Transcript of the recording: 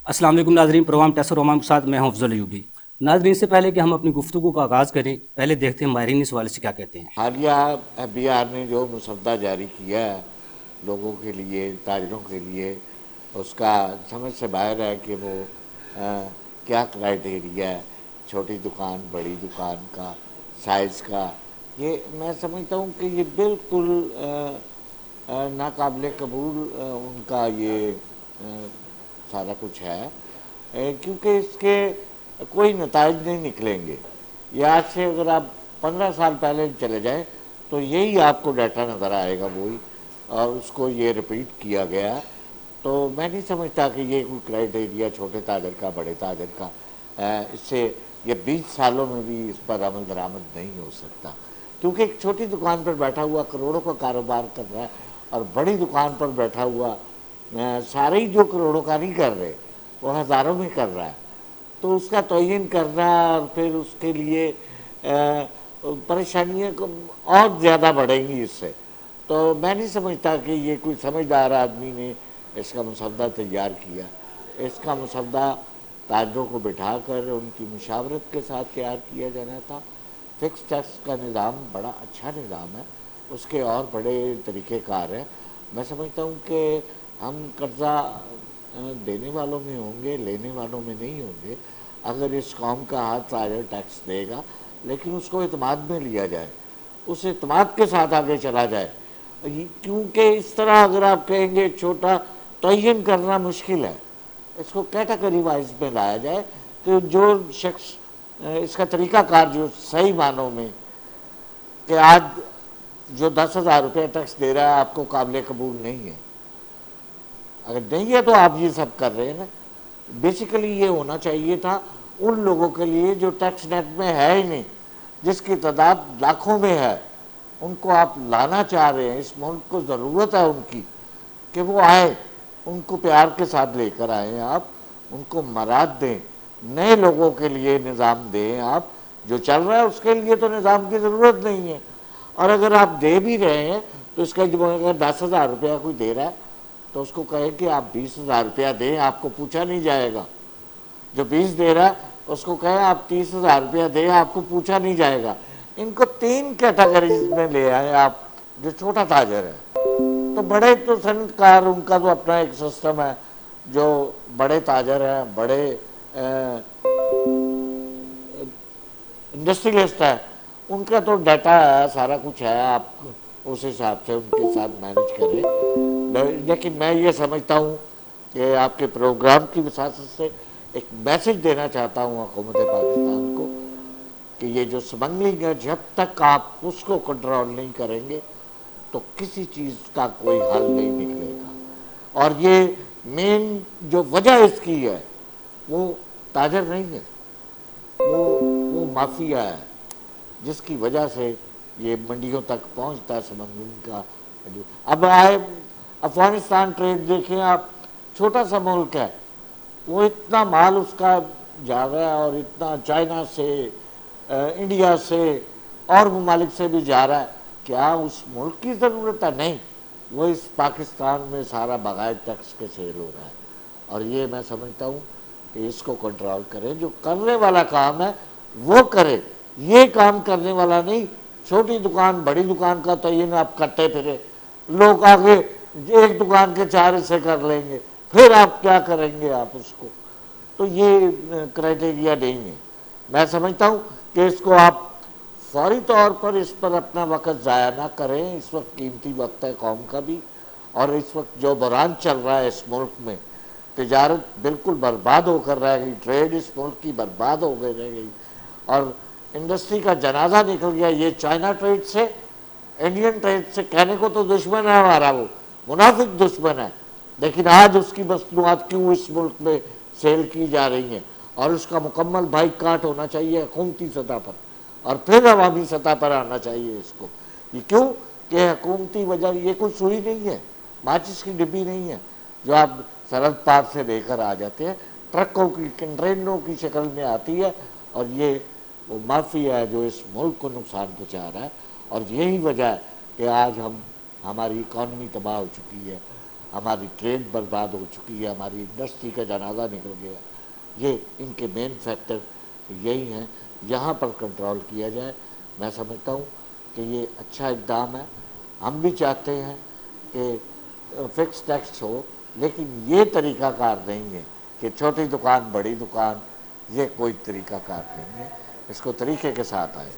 السلام علیکم ناظرین، پروگرام ٹیسٹ رومان کے ساتھ میں ہوں افضل ایوبی۔ ناظرین، سے پہلے کہ ہم اپنی گفتگو کا آغاز کریں، پہلے دیکھتے ہیں ماہرین اس حوالے سے کیا کہتے ہیں۔ حالیہ ایف بی آر نے جو مسودہ جاری کیا ہے لوگوں کے لیے، تاجروں کے لیے، اس کا سمجھ سے باہر ہے کہ وہ کیا کرائیٹیریا ہے چھوٹی دکان بڑی دکان کا، سائز کا۔ یہ میں سمجھتا ہوں کہ یہ بالکل ناقابل قبول ان کا یہ سارا کچھ ہے، کیونکہ اس کے کوئی نتائج نہیں نکلیں گے۔ یہ آج سے اگر آپ 15 سال پہلے چلے جائیں تو یہی آپ کو ڈیٹا نظر آئے گا، وہی، اور اس کو یہ رپیٹ کیا گیا۔ تو میں نہیں سمجھتا کہ یہ کوئی کرائیٹیریا چھوٹے تاجر کا بڑے تاجر کا، اس سے یہ 20 سالوں میں بھی اس پر عمل درآمد نہیں ہو سکتا، کیونکہ ایک چھوٹی دکان پر بیٹھا ہوا کروڑوں کا کاروبار کر رہا ہے، اور بڑی دکان پر بیٹھا ہوا سارے ہی جو کروڑوں کا نہیں کر رہے، وہ ہزاروں میں کر رہا ہے۔ تو اس کا تعین کرنا اور پھر اس کے لیے پریشانیاں اور زیادہ بڑھیں گی اس سے۔ تو میں نہیں سمجھتا کہ یہ کوئی سمجھدار آدمی نے اس کا مسودہ تیار کیا۔ اس کا مسودہ تاجروں کو بٹھا کر ان کی مشاورت کے ساتھ تیار کیا جانا تھا۔ فکس ٹیکس کا نظام بڑا اچھا نظام ہے، اس کے اور بڑے طریقہ کار ہیں۔ میں سمجھتا ہوں کہ ہم قرضہ دینے والوں میں ہوں گے، لینے والوں میں نہیں ہوں گے، اگر اس قوم کا ہاتھ تاجر ٹیکس دے گا، لیکن اس کو اعتماد میں لیا جائے، اس اعتماد کے ساتھ آگے چلا جائے۔ کیونکہ اس طرح اگر آپ کہیں گے چھوٹا تعین کرنا مشکل ہے، اس کو کیٹیگری وائز میں لایا جائے کہ جو شخص اس کا طریقہ کار جو صحیح معنوں میں کہ آج جو 10,000 روپے ٹیکس دے رہا ہے آپ کو قابل قبول نہیں ہے، اگر نہیں ہے تو آپ یہ سب کر رہے ہیں نا۔ بیسیکلی یہ ہونا چاہیے تھا ان لوگوں کے لیے جو ٹیکس نیٹ میں ہے ہی نہیں، جس کی تعداد لاکھوں میں ہے، ان کو آپ لانا چاہ رہے ہیں۔ اس ملک کو ضرورت ہے ان کی کہ وہ آئے، ان کو پیار کے ساتھ لے کر آئیں، آپ ان کو مراد دیں، نئے لوگوں کے لیے نظام دیں۔ آپ جو چل رہا ہے اس کے لیے تو نظام کی ضرورت نہیں ہے، اور اگر آپ دے بھی رہے ہیں تو اس کا جب اگر 10,000 روپیہ کوئی دے رہا ہے تو اس کو کہے کہ آپ 20,000 روپیہ دیں، آپ کو پوچھا نہیں جائے گا۔ جو 20 دے رہا ہے اس کو کہے آپ 30,000 روپیہ دیں، آپ کو پوچھا نہیں جائے گا۔ ان کو 3 کیٹیگریز میں لے آئے آپ۔ جو چھوٹا تاجر ہے تو بڑے تو صنعت کار، ان کا تو اپنا ایک سسٹم ہے، جو بڑے تاجر ہیں، بڑے انڈسٹریلسٹ ہے، ان کا تو ڈیٹا ہے، سارا کچھ ہے، آپ اس حساب سے ان کے ساتھ مینج کریں۔ لیکن میں یہ سمجھتا ہوں کہ آپ کے پروگرام کی وساطت سے ایک میسج دینا چاہتا ہوں حکومت پاکستان کو کہ یہ جو سمگلنگ ہے، جب تک آپ اس کو کنٹرول نہیں کریں گے تو کسی چیز کا کوئی حل نہیں نکلے گا۔ اور یہ مین جو وجہ اس کی ہے وہ تاجر نہیں ہے، وہ مافیا ہے، جس کی وجہ سے یہ منڈیوں تک پہنچتا ہے سمگلنگ کا۔ اب آئے افغانستان ٹریڈ دیکھیں آپ، چھوٹا سا ملک ہے، وہ اتنا مال اس کا جا رہا ہے، اور اتنا چائنا سے، انڈیا سے اور ممالک سے بھی جا رہا ہے۔ کیا اس ملک کی ضرورت ہے؟ نہیں، وہ اس پاکستان میں سارا بغیر ٹیکس کے سیل ہو رہا ہے۔ اور یہ میں سمجھتا ہوں کہ اس کو کنٹرول کریں، جو کرنے والا کام ہے وہ کرے، یہ کام کرنے والا نہیں چھوٹی دکان بڑی دکان کا تعین آپ کرتے پھرے، لوگ آگے ایک دکان کے 4 حصے کر لیں گے، پھر آپ کیا کریں گے آپ اس کو؟ تو یہ کرائیٹیریا نہیں ہے۔ میں سمجھتا ہوں کہ اس کو آپ فوری طور پر اس پر اپنا وقت ضائع نہ کریں، اس وقت قیمتی وقت ہے قوم کا بھی، اور اس وقت جو بحران چل رہا ہے اس ملک میں، تجارت بالکل برباد ہو کر رہ گئی، ٹریڈ اس ملک کی برباد ہو گئی رہ گئی، اور انڈسٹری کا جنازہ نکل گیا۔ یہ چائنا ٹریڈ سے، انڈین ٹریڈ سے کہنے کو تو دشمن ہے ہمارا، وہ منافق دشمن ہے، لیکن آج اس کی مصنوعات کیوں اس ملک میں سیل کی جا رہی ہیں، اور اس کا مکمل بائیک کاٹ ہونا چاہیے حکومتی سطح پر، اور پھر عوامی سطح پر آنا چاہیے اس کو۔ یہ کیوں کہ حکومتی وجہ، یہ کوئی سوئی نہیں ہے، ماچس کی ڈبی نہیں ہے جو آپ سرحد پار سے لے کر آ جاتے ہیں، ٹرکوں کی کنٹینروں کی شکل میں آتی ہے، اور یہ وہ مافیا ہے جو اس ملک کو نقصان پہنچا رہا ہے۔ اور یہی وجہ ہے کہ آج ہماری اکانومی تباہ ہو چکی ہے، ہماری ٹریڈ برباد ہو چکی ہے، ہماری انڈسٹری کا جنازہ نکل گیا. یہ ان کے مین فیکٹر یہی ہیں. یہاں پر کنٹرول کیا جائے. میں سمجھتا ہوں کہ یہ اچھا اقدام ہے. ہم بھی چاہتے ہیں کہ فکس ٹیکس ہو، لیکن یہ طریقہ کار نہیں ہے کہ چھوٹی دکان بڑی دکان، یہ کوئی طریقہ کار نہیں ہے. اس کو طریقے کے ساتھ آئے.